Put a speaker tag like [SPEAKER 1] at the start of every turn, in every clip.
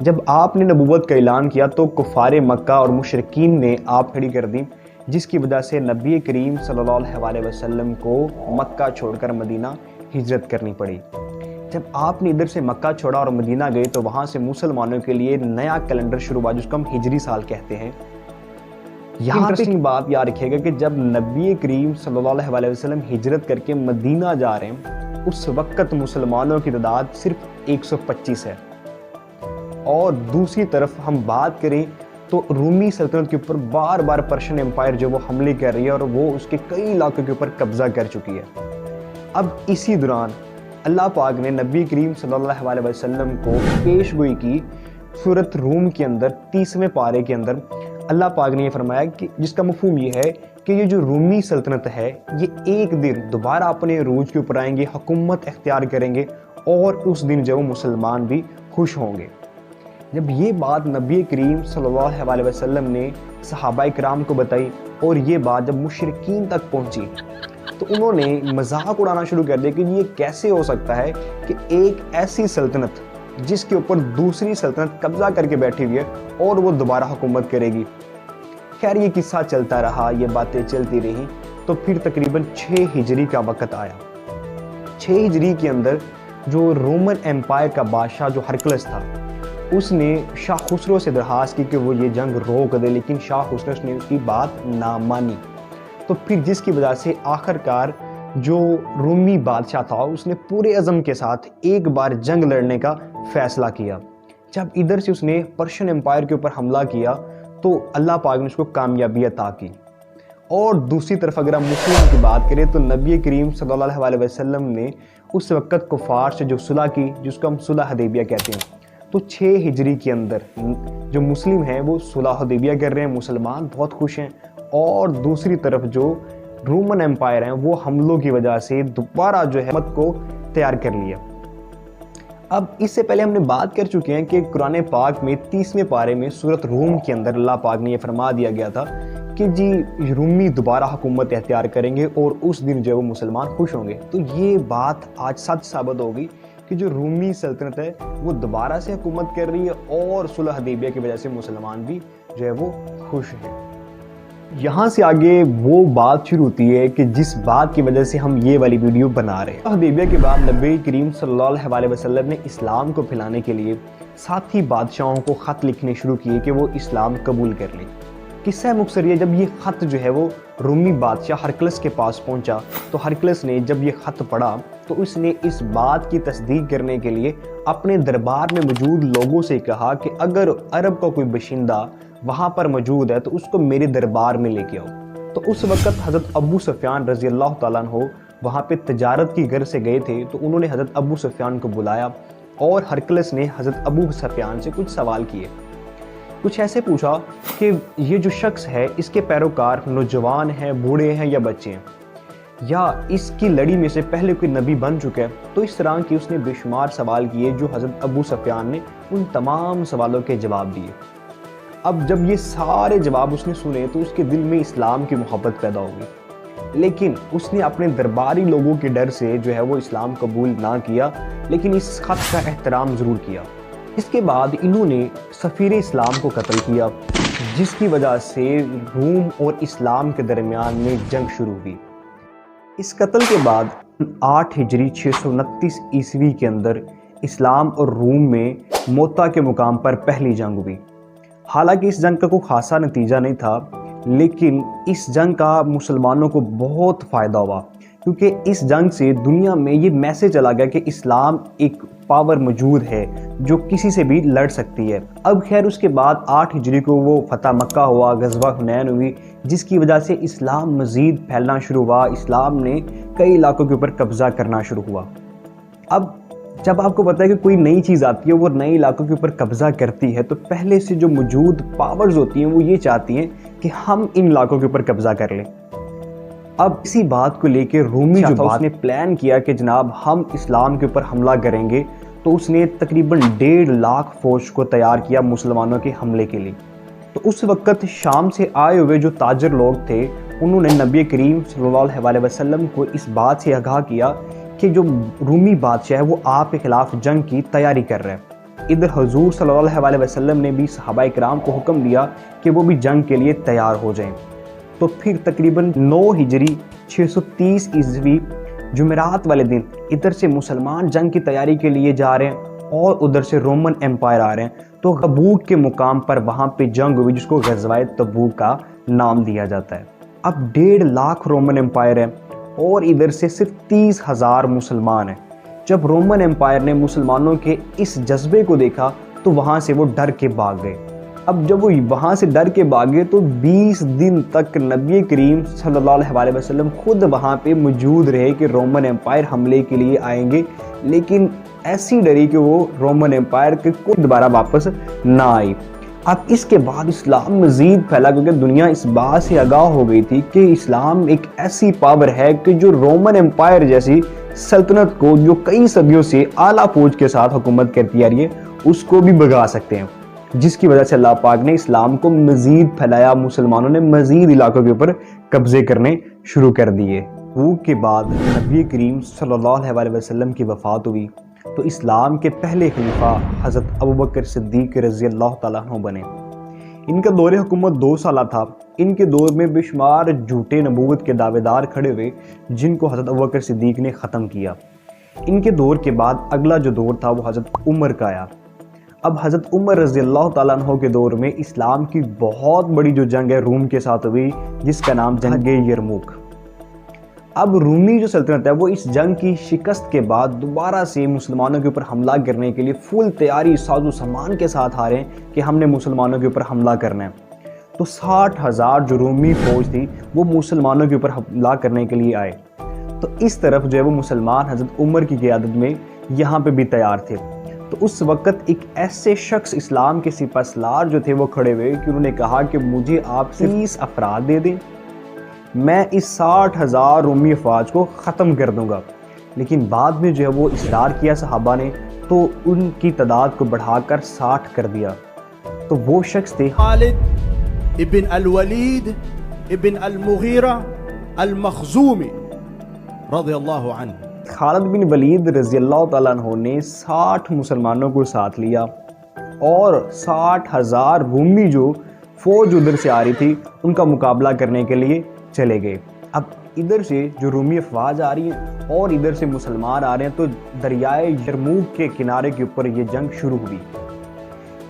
[SPEAKER 1] جب آپ نے نبوت کا اعلان کیا تو کفار مکہ اور مشرکین نے آپ کھڑی کر دی، جس کی وجہ سے نبی کریم صلی اللہ علیہ وسلم کو مکہ چھوڑ کر مدینہ ہجرت کرنی پڑی۔ جب آپ نے ادھر سے مکہ چھوڑا اور مدینہ گئے تو وہاں سے مسلمانوں کے لیے نیا کیلنڈر شروع ہوا، جس کو ہم ہجری سال کہتے ہیں۔ یہاں انٹرسٹنگ بات یاد رکھیے گا کہ جب نبی کریم صلی اللہ علیہ وسلم ہجرت کر کے مدینہ جا رہے ہیں، اس وقت مسلمانوں کی تعداد صرف 125 ہے، اور دوسری طرف ہم بات کریں تو رومی سلطنت کے اوپر بار بار پرشین امپائر جو وہ حملے کر رہی ہے اور وہ اس کے کئی علاقوں کے اوپر قبضہ کر چکی ہے۔ اب اسی دوران اللہ پاک نے نبی کریم صلی اللہ علیہ وسلم کو پیش گوئی کی سورۃ روم کے اندر 30ویں پارے کے اندر اللہ پاک نے یہ فرمایا کہ جس کا مفہوم یہ ہے کہ یہ جو رومی سلطنت ہے یہ ایک دن دوبارہ اپنے عروج کے اوپر آئیں گے، حکومت اختیار کریں گے، اور اس دن جو مسلمان بھی خوش ہوں گے۔ جب یہ بات نبی کریم صلی اللہ علیہ وسلم نے صحابہ کرام کو بتائی اور یہ بات جب مشرکین تک پہنچی تو انہوں نے مذاق اڑانا شروع کر دیا کہ یہ کیسے ہو سکتا ہے کہ ایک ایسی سلطنت جس کے اوپر دوسری سلطنت قبضہ کر کے بیٹھی ہوئی ہے اور وہ دوبارہ حکومت کرے گی۔ خیر یہ قصہ چلتا رہا، یہ باتیں چلتی رہیں، تو پھر تقریباً 6 ہجری کا وقت آیا۔ 6 ہجری کے اندر جو رومن امپائر کا بادشاہ جو ہرکلس تھا، اس نے شاہ خسرو سے درخواست کی کہ وہ یہ جنگ روک دے، لیکن شاہ خسرو نے اس کی بات نہ مانی۔ تو پھر جس کی وجہ سے آخرکار جو رومی بادشاہ تھا اس نے پورے عزم کے ساتھ ایک بار جنگ لڑنے کا فیصلہ کیا۔ جب ادھر سے اس نے پرشین امپائر کے اوپر حملہ کیا تو اللہ پاک نے اس کو کامیابی عطا کی۔ اور دوسری طرف اگر ہم مسلم کی بات کریں تو نبی کریم صلی اللہ علیہ وسلم نے اس وقت کفار سے جو صلح کی، جس کو ہم صلح حدیبیہ کہتے ہیں، تو 6 ہجری کے اندر جو مسلم ہیں وہ صلح حدیبیہ کر رہے ہیں، مسلمان بہت خوش ہیں، اور دوسری طرف جو رومن امپائر ہیں وہ حملوں کی وجہ سے دوبارہ جو ہے حکومت کو تیار کر لیا۔ اب اس سے پہلے ہم نے بات کر چکے ہیں کہ قرآن پاک میں 30ویں پارے میں سورۃ روم کے اندر اللہ پاک نے یہ فرما دیا گیا تھا کہ جی رومی دوبارہ حکومت اختیار کریں گے اور اس دن جو وہ مسلمان خوش ہوں گے۔ تو یہ بات آج سچ ثابت ہوگی کہ جو رومی سلطنت ہے وہ دوبارہ سے حکومت کر رہی ہے، اور صلح حدیبیہ کی وجہ سے مسلمان بھی جو ہے وہ خوش ہیں۔ یہاں سے آگے وہ بات شروع ہوتی ہے کہ جس بات کی وجہ سے ہم یہ والی ویڈیو بنا رہے ہیں۔ حدیبیہ کے بعد نبی کریم صلی اللہ علیہ وسلم نے اسلام کو پھیلانے کے لیے ساتھی بادشاہوں کو خط لکھنے شروع کیے کہ وہ اسلام قبول کر لیں۔ قصہ مختصر یہ، جب یہ خط جو ہے وہ رومی بادشاہ ہرکلس کے پاس پہنچا تو ہرکلس نے جب یہ خط پڑھا تو اس نے اس بات کی تصدیق کرنے کے لیے اپنے دربار میں موجود لوگوں سے کہا کہ اگر عرب کا کوئی باشندہ وہاں پر موجود ہے تو اس کو میرے دربار میں لے کے آؤ۔ تو اس وقت حضرت ابو سفیان رضی اللہ تعالیٰ عنہ وہاں پہ تجارت کی غرض سے گئے تھے، تو انہوں نے حضرت ابو سفیان کو بلایا اور ہرکلس نے حضرت ابو سفیان سے کچھ سوال کیے۔ کچھ ایسے پوچھا کہ یہ جو شخص ہے اس کے پیروکار نوجوان ہیں، بوڑھے ہیں یا بچے ہیں، یا اس کی لڑی میں سے پہلے کوئی نبی بن چکا ہے؟ تو اس طرح کی اس نے بے شمار سوال کیے جو حضرت ابو سفیان نے ان تمام سوالوں کے جواب دیے۔ اب جب یہ سارے جواب اس نے سنے تو اس کے دل میں اسلام کی محبت پیدا ہو گئی، لیکن اس نے اپنے درباری لوگوں کے ڈر سے جو ہے وہ اسلام قبول نہ کیا، لیکن اس خط کا احترام ضرور کیا۔ اس کے بعد انہوں نے سفیر اسلام کو قتل کیا، جس کی وجہ سے روم اور اسلام کے درمیان میں جنگ شروع ہوئی۔ اس قتل کے بعد 8 ہجری 629 عیسوی کے اندر اسلام اور روم میں موتا کے مقام پر پہلی جنگ ہوئی۔ حالانکہ اس جنگ کا کوئی خاصا نتیجہ نہیں تھا، لیکن اس جنگ کا مسلمانوں کو بہت فائدہ ہوا، کیونکہ اس جنگ سے دنیا میں یہ میسج چلا گیا کہ اسلام ایک پاور موجود ہے جو کسی سے بھی لڑ سکتی ہے۔ اب خیر اس کے بعد 8 ہجری کو وہ فتح مکہ ہوا، غزوہ حنین ہوئی، جس کی وجہ سے اسلام مزید پھیلنا شروع ہوا، اسلام نے کئی علاقوں کے اوپر قبضہ کرنا شروع ہوا۔ اب جب آپ کو پتا ہے کہ کوئی نئی چیز آتی ہے، وہ نئے علاقوں کے اوپر قبضہ کرتی ہے، تو پہلے سے جو موجود پاورز ہوتی ہیں وہ یہ چاہتی ہیں کہ ہم ان علاقوں کے اوپر قبضہ کر لیں۔ اب اسی بات کو لے کے رومی جو بات نے پلان کیا کہ جناب ہم اسلام کے اوپر حملہ کریں گے، تو اس نے تقریباً 1.5 لاکھ فوج کو تیار کیا مسلمانوں کے حملے کے لیے۔ تو اس وقت شام سے آئے ہوئے جو تاجر لوگ تھے انہوں نے نبی کریم صلی اللہ علیہ وسلم کو اس بات سے آگاہ کیا کہ جو رومی بادشاہ ہے وہ آپ کے خلاف جنگ کی تیاری کر رہا ہے۔ ادھر حضور صلی اللہ علیہ وسلم نے بھی صحابہ کرام کو حکم دیا کہ وہ بھی جنگ کے لیے تیار ہو جائیں۔ تو پھر تقریباً 9 ہجری 630 عیسوی جمعرات والے دن ادھر سے مسلمان جنگ کی تیاری کے لیے جا رہے ہیں اور ادھر سے رومن امپائر آ رہے ہیں۔ تو تبوک کے مقام پر وہاں پہ جنگ ہوئی جس کو غزوہ تبوک کا نام دیا جاتا ہے۔ اب 1.5 لاکھ رومن امپائر ہیں اور ادھر سے صرف 30,000 مسلمان ہیں۔ جب رومن امپائر نے مسلمانوں کے اس جذبے کو دیکھا تو وہاں سے وہ ڈر کے بھاگ گئے۔ اب جب وہ وہاں سے ڈر کے بھاگے تو 20 دن تک نبی کریم صلی اللہ علیہ وسلم خود وہاں پہ موجود رہے کہ رومن امپائر حملے کے لیے آئیں گے، لیکن ایسی ڈری کہ وہ رومن امپائر کے کوئی دوبارہ واپس نہ آئی۔ اب اس کے بعد اسلام مزید پھیلا کیونکہ دنیا اس بات سے آگاہ ہو گئی تھی کہ اسلام ایک ایسی پاور ہے کہ جو رومن امپائر جیسی سلطنت کو جو کئی صدیوں سے اعلیٰ فوج کے ساتھ حکومت کرتی آ رہی ہے اس کو بھی بھگا سکتے ہیں، جس کی وجہ سے اللہ پاک نے اسلام کو مزید پھیلایا، مسلمانوں نے مزید علاقوں کے اوپر قبضے کرنے شروع کر دیے۔ تبوک کے بعد نبی کریم صلی اللہ علیہ وسلم کی وفات ہوئی تو اسلام کے پہلے خلیفہ حضرت ابوبکر صدیق رضی اللہ تعالیٰ عنہ بنے۔ ان کا دور حکومت 2 سالہ تھا۔ ان کے دور میں بے شمار جھوٹے نبوت کے دعوے دار کھڑے ہوئے جن کو حضرت ابوبکر صدیق نے ختم کیا۔ ان کے دور کے بعد اگلا جو دور تھا وہ حضرت عمر کا آیا۔ اب حضرت عمر رضی اللہ تعالیٰ عنہ کے دور میں اسلام کی بہت بڑی جو جنگ ہے روم کے ساتھ ہوئی جس کا نام جنگ یرموک۔ اب رومی جو سلطنت ہے وہ اس جنگ کی شکست کے بعد دوبارہ سے مسلمانوں کے اوپر حملہ کرنے کے لیے فل تیاری ساز و سامان کے ساتھ آ رہے ہیں کہ ہم نے مسلمانوں کے اوپر حملہ کرنا ہے۔ تو 60,000 جو رومی فوج تھی وہ مسلمانوں کے اوپر حملہ کرنے کے لیے آئے۔ تو اس طرف جو ہے وہ مسلمان حضرت عمر کی قیادت میں یہاں پہ بھی تیار تھے۔ تو اس وقت ایک ایسے شخص اسلام کے سپہ سالار جو تھے وہ کھڑے ہوئے کہ انہوں نے کہا کہ مجھے آپ 30 افراد دے دیں، میں اس 60,000 رومی افواج کو ختم کر دوں گا۔ لیکن بعد میں جو ہے وہ اصرار کیا صحابہ نے تو ان کی تعداد کو بڑھا کر 60 کر دیا۔ تو وہ شخص تھے
[SPEAKER 2] خالد ابن الولید ابن المغیرہ المخزومی رضی اللہ عنہ۔
[SPEAKER 1] خالد بن ولید رضی اللہ تعالیٰ عنہ نے 60 مسلمانوں کو ساتھ لیا اور 60,000 رومی جو فوج ادھر سے آ رہی تھی ان کا مقابلہ کرنے کے لیے چلے گئے۔ اب ادھر سے جو رومی افواج آ رہی ہیں اور ادھر سے مسلمان آ رہے ہیں تو دریائے یرموک کے کنارے کے اوپر یہ جنگ شروع ہوئی۔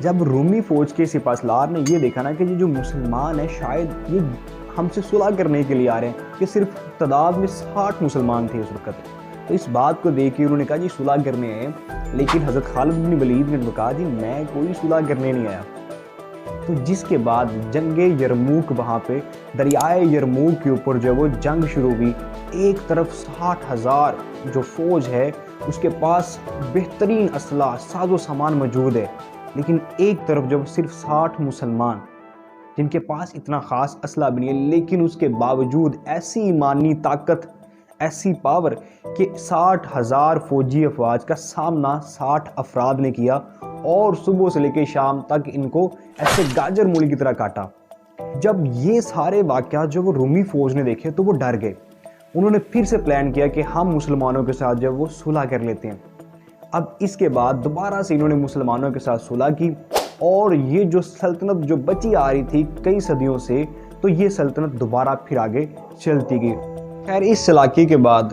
[SPEAKER 1] جب رومی فوج کے سپہ سالار نے یہ دیکھا نا کہ یہ جو مسلمان ہیں شاید یہ ہم سے صلح کرنے کے لیے آ رہے ہیں، کہ صرف تعداد میں 60 مسلمان تھے اس وقت، تو اس بات کو دیکھ کے انہوں نے کہا جی صلح کرنے آئے، لیکن حضرت خالد بن ولید نے کہا جی میں کوئی صلح کرنے نہیں آیا۔ تو جس کے بعد جنگ یرموک وہاں پہ دریائے یرموک کے اوپر جو وہ جنگ شروع ہوئی۔ ایک طرف 60,000 جو فوج ہے اس کے پاس بہترین اسلحہ ساز و سامان موجود ہے، لیکن ایک طرف جب صرف 60 مسلمان جن کے پاس اتنا خاص اسلحہ بھی نہیں ہے، لیکن اس کے باوجود ایسی ایمانی طاقت، ایسی پاور کہ 60,000 فوجی افواج کا سامنا 60 افراد نے کیا اور صبح سے لے کے شام تک ان کو ایسے گاجر مولی کی طرح کاٹا۔ جب یہ سارے واقعات جو وہ رومی فوج نے دیکھے تو وہ ڈر گئے۔ انہوں نے پھر سے پلان کیا کہ ہم مسلمانوں کے ساتھ جب وہ صلح کر لیتے ہیں۔ اب اس کے بعد دوبارہ سے انہوں نے مسلمانوں کے ساتھ صلح کی اور یہ جو سلطنت جو بچی آ رہی تھی کئی صدیوں سے، تو یہ سلطنت دوبارہ پھر آگے چلتی گئی۔ خیر اس علاقے کے بعد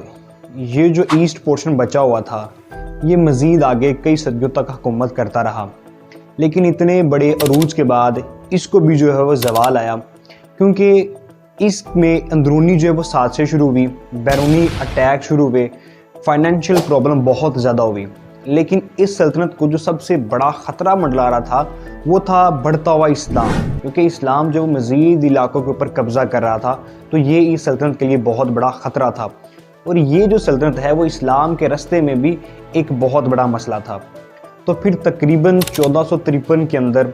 [SPEAKER 1] یہ جو ایسٹ پورشن بچا ہوا تھا یہ مزید آگے کئی صدیوں تک حکومت کرتا رہا، لیکن اتنے بڑے عروج کے بعد اس کو بھی جو ہے وہ زوال آیا، کیونکہ اس میں اندرونی جو ہے وہ سازشیں شروع ہوئی، بیرونی اٹیک شروع ہوئے، فائنینشیل پرابلم بہت زیادہ ہوئی۔ لیکن اس سلطنت کو جو سب سے بڑا خطرہ منڈلا رہا تھا وہ تھا بڑھتا ہوا اسلام، کیونکہ اسلام جو مزید علاقوں کے اوپر قبضہ کر رہا تھا، تو یہ اس سلطنت کے لیے بہت بڑا خطرہ تھا۔ اور یہ جو سلطنت ہے وہ اسلام کے رستے میں بھی ایک بہت بڑا مسئلہ تھا۔ تو پھر تقریباً 1453 کے اندر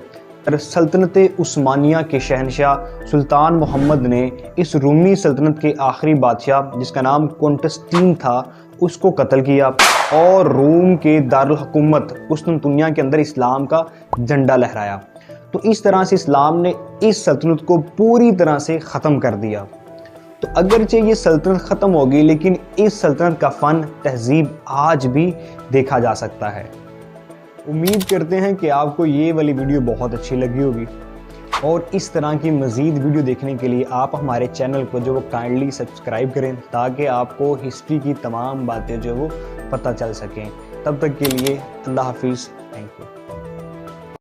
[SPEAKER 1] سلطنت عثمانیہ کے شہنشاہ سلطان محمد نے اس رومی سلطنت کے آخری بادشاہ جس کا نام کونسٹنٹائن تھا اس کو قتل کیا اور روم کے دارالحکومت قسطنطنیہ کے اندر اسلام کا جھنڈا لہرایا۔ تو اس طرح سے اسلام نے اس سلطنت کو پوری طرح سے ختم کر دیا۔ تو اگرچہ یہ سلطنت ختم ہوگی لیکن اس سلطنت کا فن تہذیب آج بھی دیکھا جا سکتا ہے۔ امید کرتے ہیں کہ آپ کو یہ والی ویڈیو بہت اچھی لگی ہوگی، اور اس طرح کی مزید ویڈیو دیکھنے کے لیے آپ ہمارے چینل کو جو وہ کائنڈلی سبسکرائب کریں، تاکہ آپ کو ہسٹری کی تمام باتیں جو وہ پتہ چل سکیں۔ تب تک کے لیے اللہ حافظ، تھینک یو۔